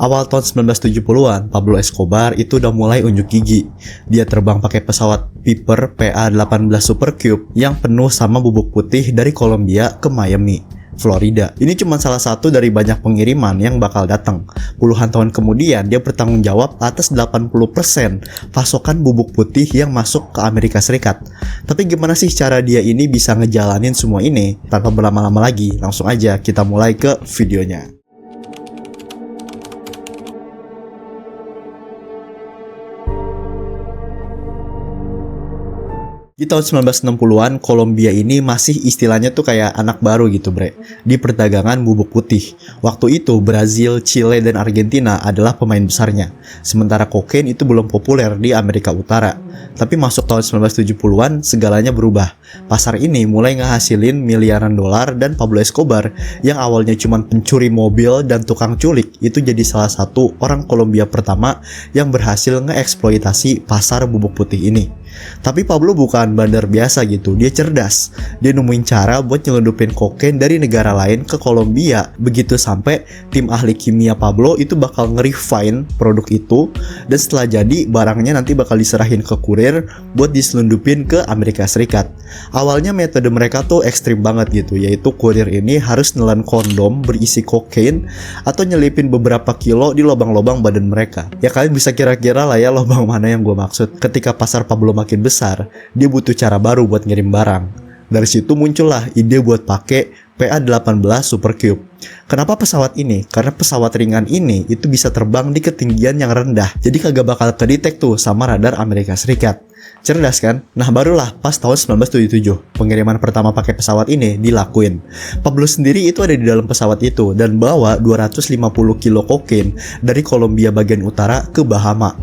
Awal tahun 1970-an, Pablo Escobar itu udah mulai unjuk gigi. Dia terbang pakai pesawat Piper PA-18 Super Cube yang penuh sama bubuk putih dari Kolombia ke Miami, Florida. Ini cuma salah satu dari banyak pengiriman yang bakal datang. Puluhan tahun kemudian, dia bertanggung jawab atas 80% pasokan bubuk putih yang masuk ke Amerika Serikat. Tapi gimana sih cara dia ini bisa ngejalanin semua ini? Tanpa berlama-lama lagi, langsung aja kita mulai ke videonya. Di tahun 1960-an, Kolombia ini masih istilahnya tuh kayak anak baru gitu bre, di perdagangan bubuk putih. Waktu itu, Brazil, Chile, dan Argentina adalah pemain besarnya. Sementara kokain itu belum populer di Amerika Utara. Tapi masuk tahun 1970-an, segalanya berubah. Pasar ini mulai ngehasilin miliaran dolar dan Pablo Escobar, yang awalnya cuma pencuri mobil dan tukang culik, itu jadi salah satu orang Kolombia pertama yang berhasil ngeeksploitasi pasar bubuk putih ini. Tapi Pablo bukan bandar biasa gitu, dia cerdas. Dia nemuin cara buat nyelundupin kokain dari negara lain ke Kolombia. Begitu sampai tim ahli kimia Pablo itu bakal nge-refine produk itu, dan setelah jadi barangnya nanti bakal diserahin ke kurir buat diselundupin ke Amerika Serikat. Awalnya metode mereka tuh ekstrim banget gitu, yaitu kurir ini harus nelan kondom berisi kokain atau nyelipin beberapa kilo di lubang-lubang badan mereka. Ya kalian bisa kira-kira lah ya lubang mana yang gue maksud. Ketika pasar Pablo makin besar, dia butuh cara baru buat ngirim barang. Dari situ muncullah ide buat pakai PA-18 Super Cube. Kenapa pesawat ini? Karena pesawat ringan ini itu bisa terbang di ketinggian yang rendah, jadi kagak bakal kedetek tuh sama radar Amerika Serikat. Cerdas kan? Nah barulah pas tahun 1977 pengiriman pertama pakai pesawat ini dilakuin. Pablo sendiri itu ada di dalam pesawat itu dan bawa 250 kilo kokain dari Kolombia bagian utara ke Bahama.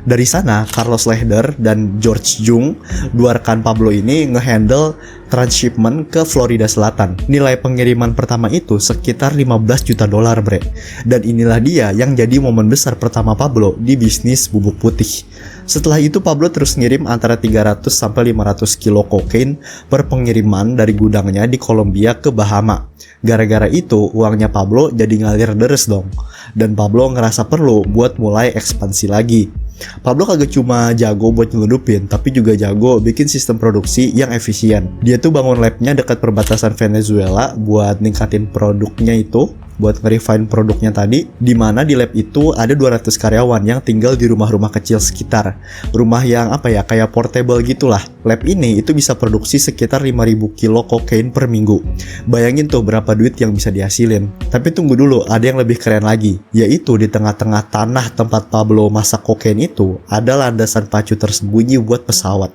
Dari sana, Carlos Lehder dan George Jung, dua rekan Pablo ini ngehandle transshipment ke Florida Selatan. Nilai pengiriman pertama itu sekitar 15 juta dolar bre. Dan inilah dia yang jadi momen besar pertama Pablo di bisnis bubuk putih. Setelah itu Pablo terus ngirim antara 300 sampai 500 kilo kokain per pengiriman dari gudangnya di Kolombia ke Bahama. Gara-gara itu uangnya Pablo jadi ngalir deres dong. Dan Pablo ngerasa perlu buat mulai ekspansi lagi. Pablo kagak cuma jago buat nyelundupin, tapi juga jago bikin sistem produksi yang efisien. Dia tuh bangun labnya dekat perbatasan Venezuela buat ningkatin produknya itu, buat nge-refine produknya tadi, di mana di lab itu ada 200 karyawan yang tinggal di rumah-rumah kecil sekitar. Rumah yang kayak portable gitulah. Lab ini itu bisa produksi sekitar 5.000 kilo kokain per minggu. Bayangin tuh berapa duit yang bisa dihasilin. Tapi tunggu dulu, ada yang lebih keren lagi, yaitu di tengah-tengah tanah tempat Pablo masak kokain itu ada landasan pacu tersembunyi buat pesawat.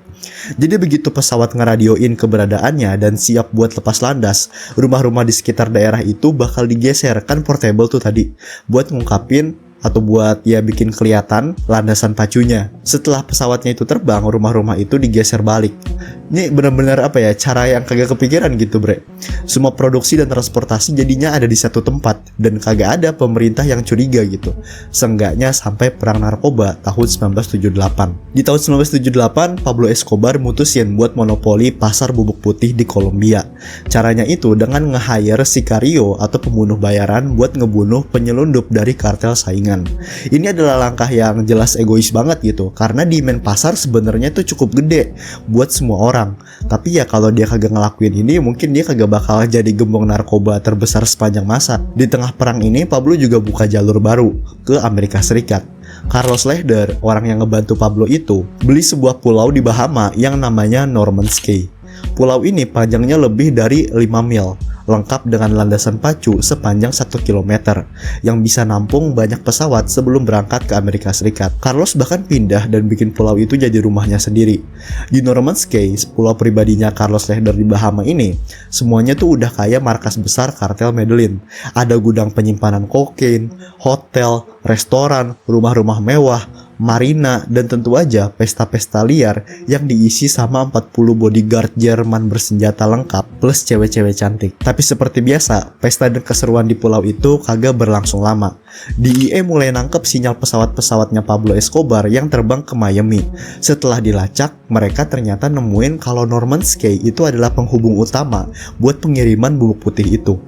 Jadi begitu pesawat ngeradioin keberadaannya dan siap buat lepas landas, rumah-rumah di sekitar daerah itu bakal digeser, kan portable tuh tadi, buat ngungkapin atau buat ya bikin kelihatan landasan pacunya. Setelah pesawatnya itu terbang, rumah-rumah itu digeser balik. Ini benar-benar cara yang kagak kepikiran gitu bre. Semua produksi dan transportasi jadinya ada di satu tempat dan kagak ada pemerintah yang curiga gitu. Seenggaknya sampai perang narkoba tahun 1978. Di tahun 1978 Pablo Escobar mutusin buat monopoli pasar bubuk putih di Kolombia. Caranya itu dengan nge-hire sicario atau pembunuh bayaran buat ngebunuh penyelundup dari kartel saingan. Ini adalah langkah yang jelas egois banget gitu, karena demand pasar sebenarnya tuh cukup gede buat semua orang. Tapi ya kalau dia kagak ngelakuin ini, mungkin dia kagak bakal jadi gembong narkoba terbesar sepanjang masa. Di tengah perang ini, Pablo juga buka jalur baru ke Amerika Serikat. Carlos Lehder, orang yang ngebantu Pablo itu, beli sebuah pulau di Bahama yang namanya Norman's Cay. Pulau ini panjangnya lebih dari 5 mil, lengkap dengan landasan pacu sepanjang 1 km yang bisa nampung banyak pesawat sebelum berangkat ke Amerika Serikat. Carlos bahkan pindah dan bikin pulau itu jadi rumahnya sendiri. Di Norman's Cay, pulau pribadinya Carlos Lehder di Bahama ini, semuanya tuh udah kayak markas besar kartel Medellin. Ada gudang penyimpanan kokain, hotel, restoran, rumah-rumah mewah, marina, dan tentu aja pesta-pesta liar yang diisi sama 40 bodyguard Jerman bersenjata lengkap plus cewek-cewek cantik. Tapi seperti biasa, pesta dan keseruan di pulau itu kagak berlangsung lama. DIA mulai nangkep sinyal pesawat-pesawatnya Pablo Escobar yang terbang ke Miami. Setelah dilacak, mereka ternyata nemuin kalau Norman's Cay itu adalah penghubung utama buat pengiriman bubuk putih itu.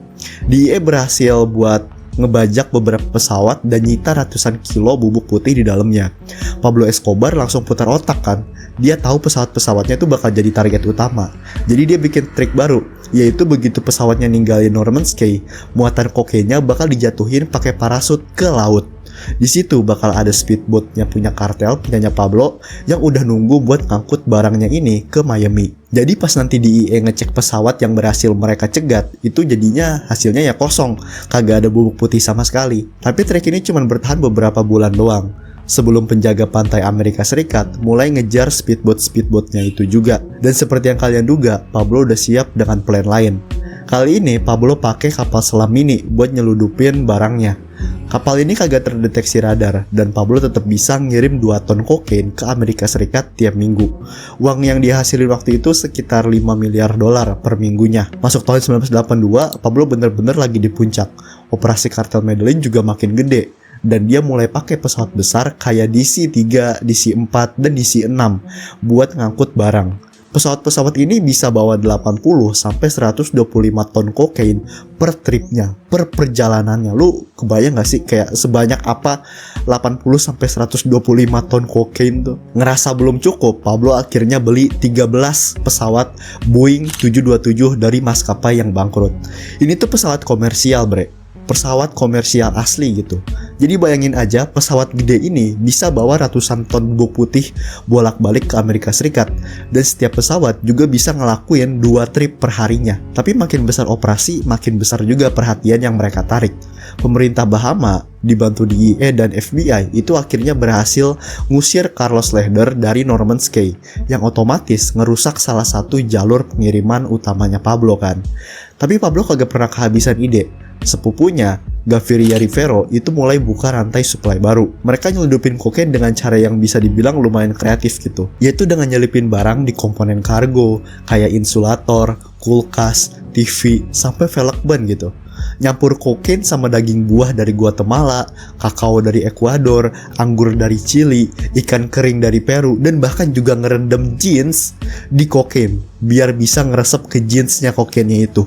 DIA berhasil buat ngebajak beberapa pesawat dan nyita ratusan kilo bubuk putih di dalamnya. Pablo Escobar langsung putar otak kan. Dia tahu pesawat-pesawatnya itu bakal jadi target utama. Jadi dia bikin trik baru, yaitu begitu pesawatnya ninggalin Norman's Cay, muatan kokainnya bakal dijatuhin pakai parasut ke laut. Di situ bakal ada speedboatnya punya kartel, punyanya Pablo, yang udah nunggu buat ngangkut barangnya ini ke Miami. Jadi pas nanti DEA ngecek pesawat yang berhasil mereka cegat, itu jadinya hasilnya ya kosong, kagak ada bubuk putih sama sekali. Tapi trik ini cuma bertahan beberapa bulan doang, sebelum penjaga pantai Amerika Serikat mulai ngejar speedboat-speedboatnya itu juga. Dan seperti yang kalian duga, Pablo udah siap dengan plan lain. Kali ini Pablo pakai kapal selam mini buat nyeludupin barangnya. Kapal ini kagak terdeteksi radar dan Pablo tetap bisa ngirim 2 ton kokain ke Amerika Serikat tiap minggu. Uang yang dihasilin waktu itu sekitar 5 miliar dolar per minggunya. Masuk tahun 1982, Pablo bener-bener lagi di puncak. Operasi kartel Medellin juga makin gede. Dan dia mulai pakai pesawat besar kayak DC-3, DC-4, dan DC-6 buat ngangkut barang. Pesawat-pesawat ini bisa bawa 80-125 ton kokain per tripnya, per perjalanannya. Lu kebayang gak sih kayak sebanyak apa 80-125 ton kokain tuh? Ngerasa belum cukup, Pablo akhirnya beli 13 pesawat Boeing 727 dari maskapai yang bangkrut. Ini tuh pesawat komersial, bre. Pesawat komersial asli gitu. Jadi bayangin aja pesawat gede ini bisa bawa ratusan ton bubuk putih bolak-balik ke Amerika Serikat. Dan setiap pesawat juga bisa ngelakuin 2 trip per harinya. Tapi makin besar operasi, makin besar juga perhatian yang mereka tarik. Pemerintah Bahama dibantu DEA dan FBI itu akhirnya berhasil ngusir Carlos Lehder dari Norman's Cay, yang otomatis ngerusak salah satu jalur pengiriman utamanya Pablo kan. Tapi Pablo kagak pernah kehabisan ide. Sepupunya, Gaviria Rivero, itu mulai buka rantai suplai baru. Mereka nyeludupin kokain dengan cara yang bisa dibilang lumayan kreatif gitu, yaitu dengan nyelipin barang di komponen kargo kayak insulator, kulkas, TV, sampai velg ban gitu. Nyampur kokain sama daging buah dari Guatemala, kakao dari Ekuador, anggur dari Chili, ikan kering dari Peru, dan bahkan juga ngerendam jeans di kokain biar bisa ngeresep ke jeansnya kokainnya itu.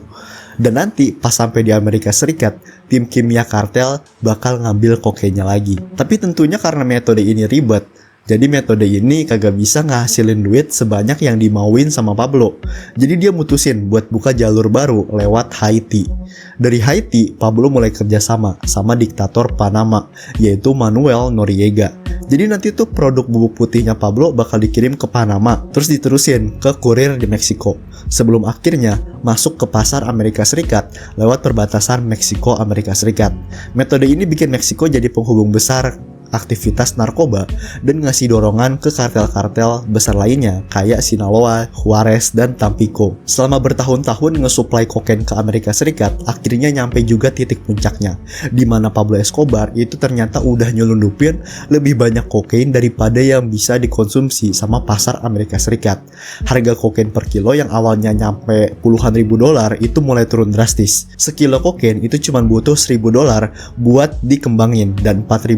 Dan nanti pas sampai di Amerika Serikat, tim kimia kartel bakal ngambil kokainnya lagi. Tapi tentunya karena metode ini ribet, jadi metode ini kagak bisa ngasilin duit sebanyak yang dimauin sama Pablo. Jadi dia mutusin buat buka jalur baru lewat Haiti. Dari Haiti, Pablo mulai kerjasama sama diktator Panama, yaitu Manuel Noriega. Jadi nanti tuh produk bubuk putihnya Pablo bakal dikirim ke Panama, terus diterusin ke kurir di Meksiko, sebelum akhirnya masuk ke pasar Amerika Serikat lewat perbatasan Meksiko-Amerika Serikat. Metode ini bikin Meksiko jadi penghubung besar aktivitas narkoba dan ngasih dorongan ke kartel-kartel besar lainnya kayak Sinaloa, Juarez, dan Tampico. Selama bertahun-tahun ngesuplai kokain ke Amerika Serikat, akhirnya nyampe juga titik puncaknya, di mana Pablo Escobar itu ternyata udah nyelundupin lebih banyak kokain daripada yang bisa dikonsumsi sama pasar Amerika Serikat. Harga kokain per kilo yang awalnya nyampe puluhan ribu dolar itu mulai turun drastis. Sekilo kokain itu cuma butuh $1.000 buat dikembangin dan $4.000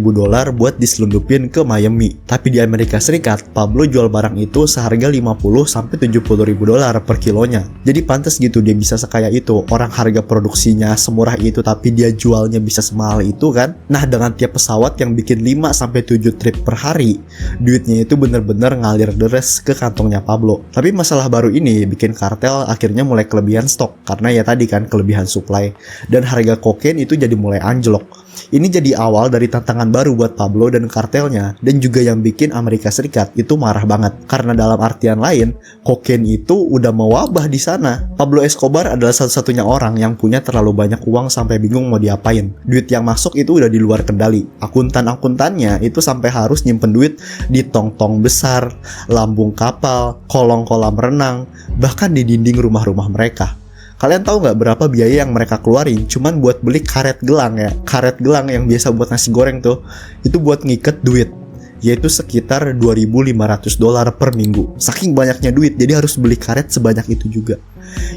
buat diselundupin ke Miami. Tapi di Amerika Serikat, Pablo jual barang itu seharga $50-70 ribu per kilonya. Jadi pantas gitu dia bisa sekaya itu. Orang harga produksinya semurah itu tapi dia jualnya bisa semahal itu kan. Nah, dengan tiap pesawat yang bikin 5-7 trip per hari, duitnya itu bener-bener ngalir deres ke kantongnya Pablo. Tapi masalah baru ini bikin kartel akhirnya mulai kelebihan stok, karena ya tadi kan kelebihan supply, dan harga kokain itu jadi mulai anjlok. Ini jadi awal dari tantangan baru buat Pablo dan kartelnya, dan juga yang bikin Amerika Serikat itu marah banget. Karena dalam artian lain, kokain itu udah mewabah di sana. Pablo Escobar adalah satu-satunya orang yang punya terlalu banyak uang sampai bingung mau diapain. Duit yang masuk itu udah di luar kendali. Akuntan-akuntannya itu sampai harus nyimpen duit di tong-tong besar, lambung kapal, kolong kolam renang, bahkan di dinding rumah-rumah mereka. Kalian tahu nggak berapa biaya yang mereka keluarin cuman buat beli karet gelang ya? Karet gelang yang biasa buat nasi goreng tuh, itu buat ngiket duit, yaitu sekitar $2.500 per minggu. Saking banyaknya duit, jadi harus beli karet sebanyak itu juga.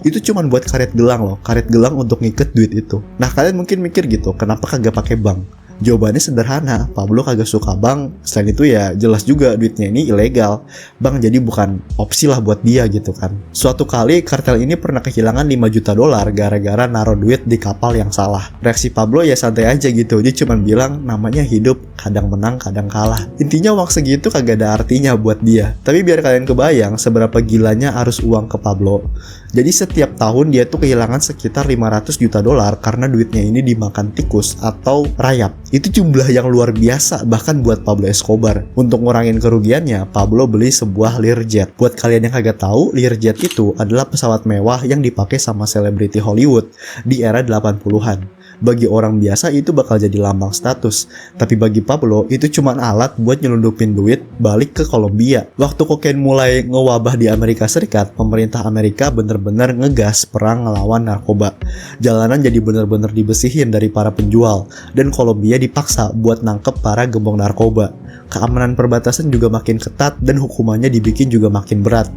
Itu cuman buat karet gelang loh, karet gelang untuk ngiket duit itu. Nah, kalian mungkin mikir gitu, kenapa kagak pakai bank? Jawabannya sederhana, Pablo kagak suka bang. Selain itu ya jelas juga duitnya ini ilegal. Bang jadi bukan opsi lah buat dia gitu kan. Suatu kali kartel ini pernah kehilangan 5 juta dolar gara-gara naruh duit di kapal yang salah. Reaksi Pablo ya santai aja gitu. Dia cuma bilang namanya hidup, kadang menang kadang kalah. Intinya uang segitu kagak ada artinya buat dia. Tapi biar kalian kebayang seberapa gilanya arus uang ke Pablo. Jadi setiap tahun dia tuh kehilangan sekitar 500 juta dolar karena duitnya ini dimakan tikus atau rayap. Itu jumlah yang luar biasa bahkan buat Pablo Escobar. Untuk ngurangin kerugiannya, Pablo beli sebuah Learjet. Buat kalian yang kagak tahu, Learjet itu adalah pesawat mewah yang dipakai sama selebriti Hollywood di era 80-an. Bagi orang biasa itu bakal jadi lambang status, tapi bagi Pablo itu cuma alat buat nyelundupin duit balik ke Kolombia. Waktu kokain mulai ngewabah di Amerika Serikat, pemerintah Amerika bener-bener ngegas perang ngelawan narkoba. Jalanan jadi bener-bener dibesihin dari para penjual, dan Kolombia dipaksa buat nangkep para gembong narkoba. Keamanan perbatasan juga makin ketat dan hukumannya dibikin juga makin berat.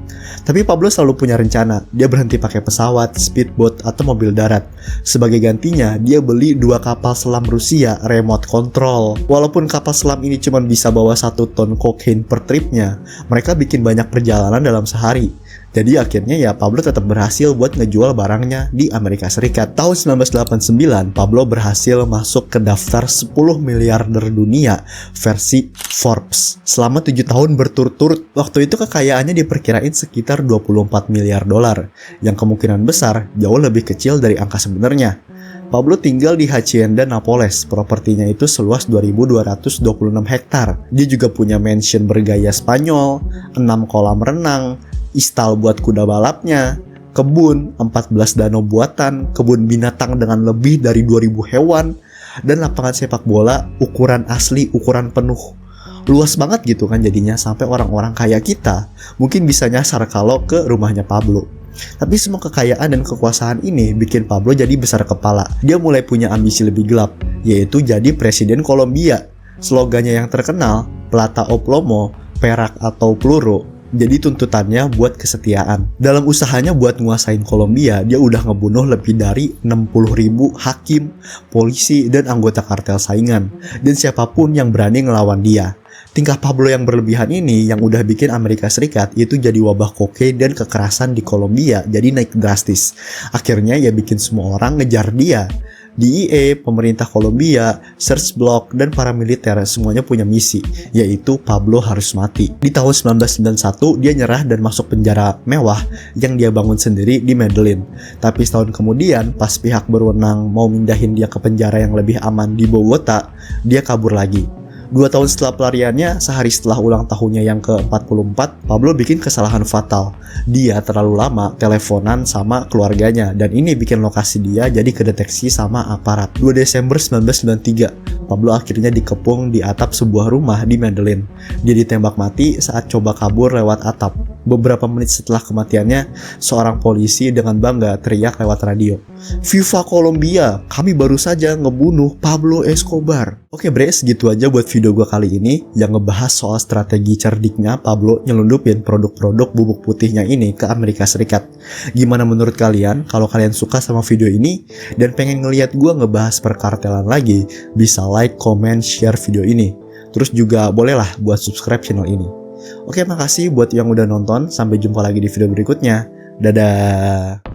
Tapi Pablo selalu punya rencana. Dia berhenti pakai pesawat, speedboat, atau mobil darat. Sebagai gantinya, dia beli 2 kapal selam Rusia remote control. Walaupun kapal selam ini cuma bisa bawa 1 ton kokain per tripnya, mereka bikin banyak perjalanan dalam sehari. Jadi akhirnya ya Pablo tetap berhasil buat ngejual barangnya di Amerika Serikat. Tahun 1989, Pablo berhasil masuk ke daftar 10 miliarder dunia versi Forbes. Selama 7 tahun berturut-turut, waktu itu kekayaannya diperkirain sekitar 24 miliar dolar, yang kemungkinan besar jauh lebih kecil dari angka sebenarnya. Pablo tinggal di Hacienda Napoles, propertinya itu seluas 2.226 hektar. Dia juga punya mansion bergaya Spanyol, 6 kolam renang, istal buat kuda balapnya, kebun, 14 danau buatan, kebun binatang dengan lebih dari 2.000 hewan, dan lapangan sepak bola ukuran asli, ukuran penuh. Luas banget gitu kan jadinya, sampai orang-orang kaya kita mungkin bisa nyasar kalau ke rumahnya Pablo. Tapi semua kekayaan dan kekuasaan ini bikin Pablo jadi besar kepala. Dia mulai punya ambisi lebih gelap, yaitu jadi presiden Kolombia. Slogannya yang terkenal, Plata o Plomo, perak atau peluru, jadi tuntutannya buat kesetiaan. Dalam usahanya buat nguasain Kolombia, dia udah ngebunuh lebih dari 60.000 hakim, polisi, dan anggota kartel saingan. Dan siapapun yang berani ngelawan dia. Tingkah Pablo yang berlebihan ini yang udah bikin Amerika Serikat itu jadi wabah kokain dan kekerasan di Kolombia jadi naik drastis. Akhirnya ya bikin semua orang ngejar dia. DEA, pemerintah Kolombia, search block, dan para militer semuanya punya misi, yaitu Pablo harus mati. Di tahun 1991, dia nyerah dan masuk penjara mewah yang dia bangun sendiri di Medellin. Tapi setahun kemudian, pas pihak berwenang mau mindahin dia ke penjara yang lebih aman di Bogota, dia kabur lagi. 2 tahun setelah pelariannya, sehari setelah ulang tahunnya yang ke-44, Pablo bikin kesalahan fatal. Dia terlalu lama teleponan sama keluarganya, dan ini bikin lokasi dia jadi kedeteksi sama aparat. 2 Desember 1993, Pablo akhirnya dikepung di atap sebuah rumah di Medellin. Dia ditembak mati saat coba kabur lewat atap. Beberapa menit setelah kematiannya, seorang polisi dengan bangga teriak lewat radio, "Viva Colombia, kami baru saja ngebunuh Pablo Escobar." Oke bre, segitu aja buat video gue kali ini yang ngebahas soal strategi cerdiknya Pablo nyelundupin produk-produk bubuk putihnya ini ke Amerika Serikat. Gimana menurut kalian? Kalau kalian suka sama video ini dan pengen ngeliat gue ngebahas perkartelan lagi, bisa like, comment, share video ini. Terus juga bolehlah buat subscribe channel ini. Oke, makasih buat yang udah nonton. Sampai jumpa lagi di video berikutnya. Dadah.